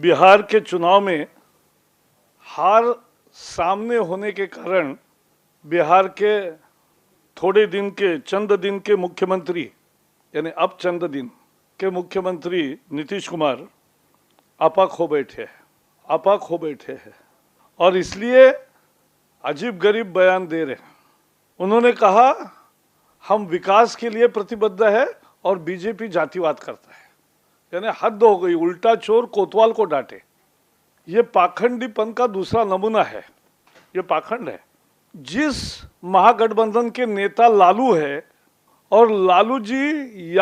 बिहार के चुनाव में हार सामने होने के कारण बिहार के चंद दिन के मुख्यमंत्री यानी अब चंद दिन के मुख्यमंत्री नीतीश कुमार आपा खो बैठे हैं और इसलिए अजीब गरीब बयान दे रहे हैं। उन्होंने कहा हम विकास के लिए प्रतिबद्ध है और बीजेपी जातिवाद करता है, यानी हद हो गई। उल्टा चोर कोतवाल को डांटे, ये पाखंडीपन का दूसरा नमूना है। ये पाखंड है। जिस महागठबंधन के नेता लालू है और लालू जी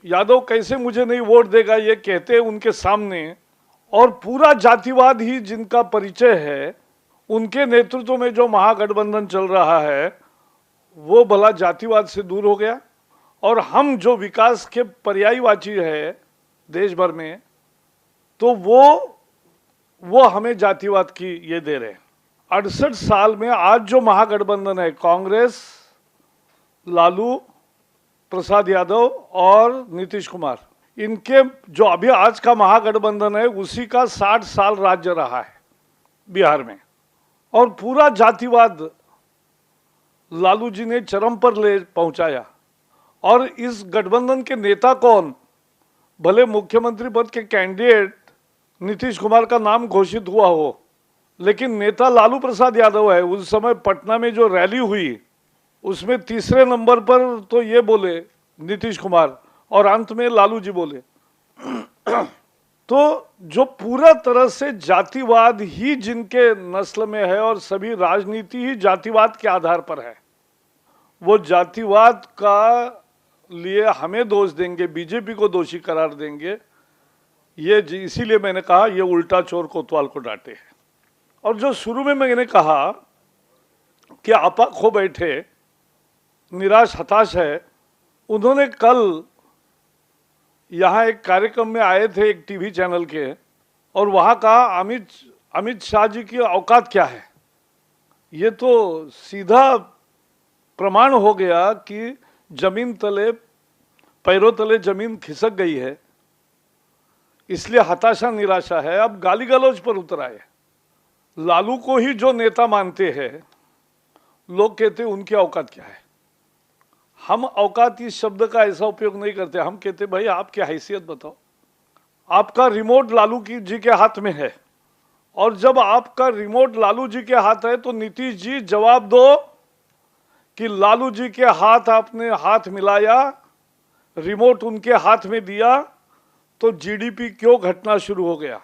यादव कैसे मुझे नहीं वोट देगा ये कहते हैं उनके सामने, और पूरा जातिवाद ही जिनका परिचय है, उनके नेतृत्व में जो महागठबंधन चल रहा है वो भला जातिवाद से दूर हो गया। और हम जो विकास के पर्यायवाची है देश भर में, तो वो हमें जातिवाद की ये दे रहे हैं। 68 साल में आज जो महागठबंधन है, कांग्रेस, लालू प्रसाद यादव और नीतीश कुमार, इनके जो अभी आज का महागठबंधन है उसी का 60 साल राज्य रहा है बिहार में, और पूरा जातिवाद लालू जी ने चरम पर ले पहुंचाया। और इस गठबंधन के नेता कौन, भले मुख्यमंत्री पद के कैंडिडेट नीतीश कुमार का नाम घोषित हुआ हो, लेकिन नेता लालू प्रसाद यादव है। उस समय पटना में जो रैली हुई उसमें तीसरे नंबर पर तो ये बोले नीतीश कुमार और अंत में लालू जी बोले। तो जो पूरा तरह से जातिवाद ही जिनके नस्ल में है और सभी राजनीति ही जातिवाद के आधार पर है, वो जातिवाद का लिए हमें दोष देंगे, बीजेपी को दोषी करार देंगे। ये इसीलिए मैंने कहा ये उल्टा चोर कोतवाल को डांटे है। और जो शुरू में मैंने कहा कि आपा खो बैठे, निराश हताश है, उन्होंने कल यहाँ एक कार्यक्रम में आए थे एक टीवी चैनल के, और वहाँ कहा अमित शाह जी की औकात क्या है। ये तो सीधा प्रमाण हो गया कि जमीन तले, पैरों तले जमीन खिसक गई है, इसलिए हताशा निराशा है। अब गाली गलौज पर उतर आए। लालू को ही जो नेता मानते हैं, लोग कहते हैं उनकी औकात क्या है। हम औकात इस शब्द का ऐसा उपयोग नहीं करते, हम कहते भाई आपकी हैसियत बताओ। आपका रिमोट लालू जी के हाथ में है, और जब आपका रिमोट लालू जी के हाथ है तो नीतीश जी जवाब दो कि लालू जी के हाथ आपने हाथ मिलाया, रिमोट उनके हाथ में दिया, तो जीडीपी क्यों घटना शुरू हो गया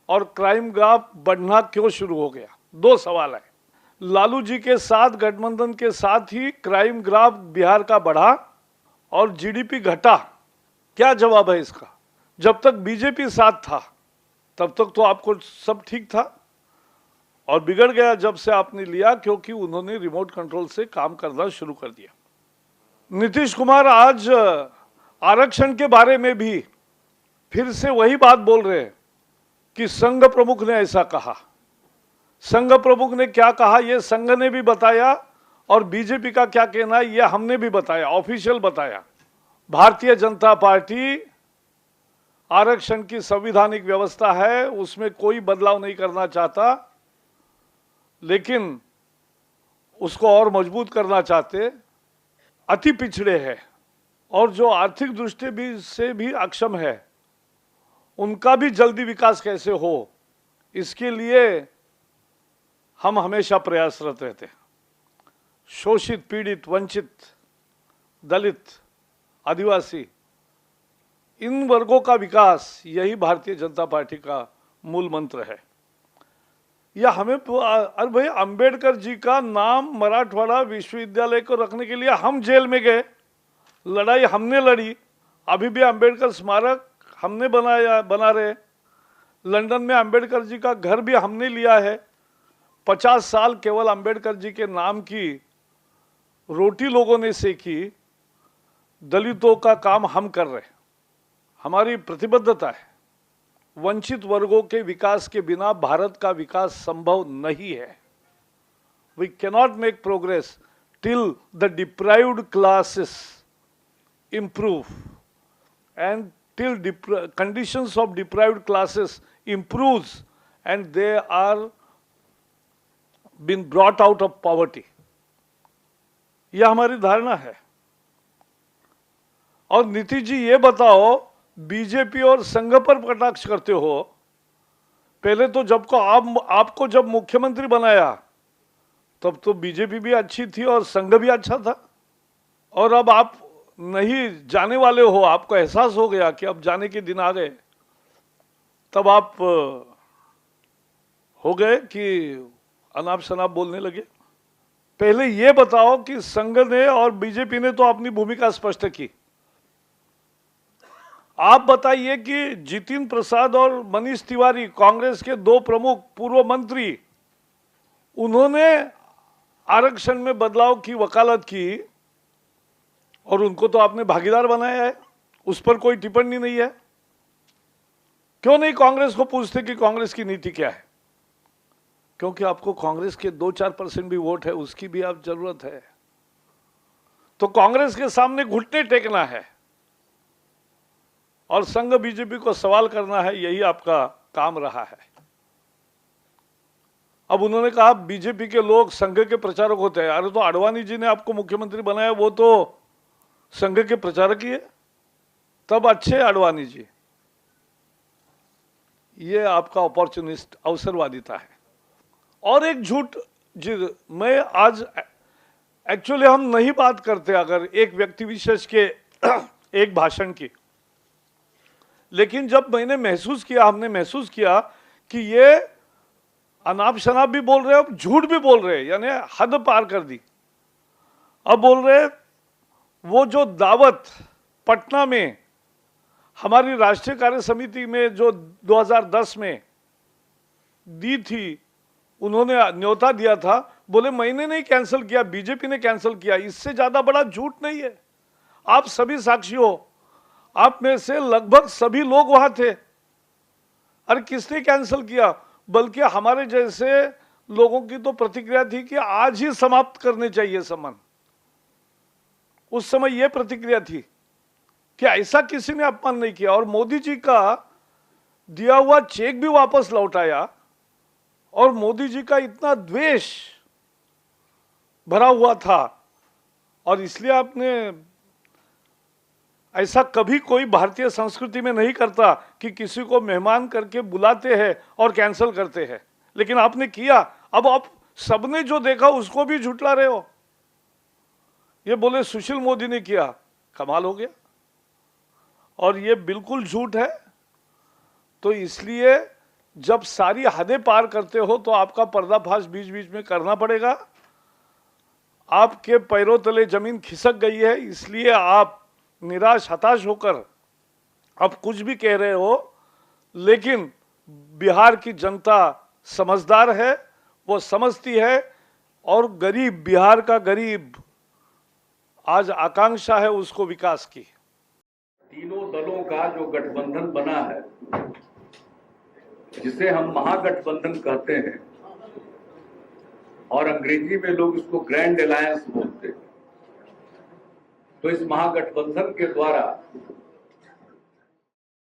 और क्राइम ग्राफ बढ़ना क्यों शुरू हो गया। दो सवाल है। लालू जी के साथ गठबंधन के साथ ही क्राइम ग्राफ बिहार का बढ़ा और जीडीपी घटा। क्या जवाब है इसका? जब तक बीजेपी साथ था तब तक तो आपको सब ठीक था, और बिगड़ गया जब से आपने लिया, क्योंकि उन्होंने रिमोट कंट्रोल से काम करना शुरू कर दिया। नीतीश कुमार आज आरक्षण के बारे में भी फिर से वही बात बोल रहे हैं कि संघ प्रमुख ने ऐसा कहा। संघ प्रमुख ने क्या कहा ये संघ ने भी बताया, और बीजेपी का क्या कहना है ये हमने भी बताया, ऑफिशियल बताया। भारतीय जनता पार्टी आरक्षण की संवैधानिक व्यवस्था है, उसमें कोई बदलाव नहीं करना चाहता, लेकिन उसको और मजबूत करना चाहते। अति पिछड़े हैं और जो आर्थिक दृष्टि से भी अक्षम है, उनका भी जल्दी विकास कैसे हो, इसके लिए हम हमेशा प्रयासरत रहते हैं। शोषित, पीड़ित, वंचित, दलित, आदिवासी, इन वर्गों का विकास, यही भारतीय जनता पार्टी का मूल मंत्र है। या हमें, अरे भाई अंबेडकर जी का नाम मराठवाड़ा विश्वविद्यालय को रखने के लिए हम जेल में गए, लड़ाई हमने लड़ी। अभी भी अंबेडकर स्मारक हमने बना रहे। लंदन में अंबेडकर जी का घर भी हमने लिया है। 50 साल केवल अंबेडकर जी के नाम की रोटी लोगों ने सेकी। दलितों का काम हम कर रहे हैं, हमारी प्रतिबद्धता है। वंचित वर्गों के विकास के बिना भारत का विकास संभव नहीं है। We cannot make progress till the deprived classes improve and till conditions of deprived classes improves and they are been brought out of poverty. यह हमारी धारणा है. और नीतीश जी ये बताओ, बीजेपी और संघ पर कटाक्ष करते हो. पहले तो आपको जब मुख्यमंत्री बनाया तब तो बीजेपी भी अच्छी थी और संघ भी अच्छा था, और अब आप नहीं जाने वाले हो, आपको एहसास हो गया कि अब जाने के दिन आ गए, तब आप हो गए कि अनाप शनाप बोलने लगे. पहले ये बताओ कि संघ ने और बीजेपी ने तो अपनी भूमिका स्पष्ट की. आप बताइए कि जितिन प्रसाद और मनीष तिवारी, कांग्रेस के दो प्रमुख पूर्व मंत्री, उन्होंने आरक्षण में बदलाव की वकालत की और उनको तो आपने भागीदार बनाया है, उस पर कोई टिप्पणी नहीं है. क्यों नहीं कांग्रेस को पूछते कि कांग्रेस की नीति क्या है? क्योंकि आपको कांग्रेस के 2-4% भी वोट है, उसकी भी आप जरूरत है. तो कांग्रेस के सामने घुटने टेकना है और संघ बीजेपी को सवाल करना है, यही आपका काम रहा है. अब उन्होंने कहा बीजेपी के लोग संघ के प्रचारक होते हैं. अरे तो आडवाणी जी ने आपको मुख्यमंत्री बनाया, वो तो संघ के प्रचारक ही है. तब अच्छे आडवाणी जी. ये आपका अपॉर्चुनिस्ट अवसरवादिता है. और एक झूठ जी, मैं आज एक्चुअली हम नहीं बात करते अगर एक व्यक्ति विशेष के एक भाषण की, लेकिन जब हमने महसूस किया कि ये अनाप शनाप भी बोल रहे हैं, अब झूठ भी बोल रहे हैं, यानी हद पार कर दी. अब बोल रहे हैं वो जो दावत पटना में हमारी राष्ट्रीय कार्य समिति में जो 2010 में दी थी, उन्होंने न्योता दिया था, बोले मैंने नहीं कैंसिल किया, बीजेपी ने कैंसिल किया. इससे ज्यादा बड़ा झूठ नहीं है. आप सभी साक्षी हो, आप में से लगभग सभी लोग वहां थे. अरे किसने कैंसिल किया? बल्कि हमारे जैसे लोगों की तो प्रतिक्रिया थी कि आज ही समाप्त करने चाहिए संबंध. उस समय यह प्रतिक्रिया थी कि ऐसा किसी ने अपमान नहीं किया. और मोदी जी का दिया हुआ चेक भी वापस लौटाया, और मोदी जी का इतना द्वेष भरा हुआ था. और इसलिए आपने ऐसा कभी कोई भारतीय संस्कृति में नहीं करता कि किसी को मेहमान करके बुलाते हैं और कैंसिल करते हैं, लेकिन आपने किया. अब आप सबने जो देखा उसको भी झुठला रहे हो. ये बोले सुशील मोदी ने किया, कमाल हो गया. और ये बिल्कुल झूठ है. तो इसलिए जब सारी हदें पार करते हो तो आपका पर्दाफाश बीच बीच में करना पड़ेगा. आपके पैरों तले जमीन खिसक गई है, इसलिए आप निराश हताश होकर अब कुछ भी कह रहे हो. लेकिन बिहार की जनता समझदार है, वो समझती है, और गरीब, बिहार का गरीब आज आकांक्षा है उसको विकास की. तीनों दलों का जो गठबंधन बना है, जिसे हम महागठबंधन कहते हैं, और अंग्रेजी में लोग इसको ग्रैंड अलायंस बोलते हैं, तो इस महागठबंधन के द्वारा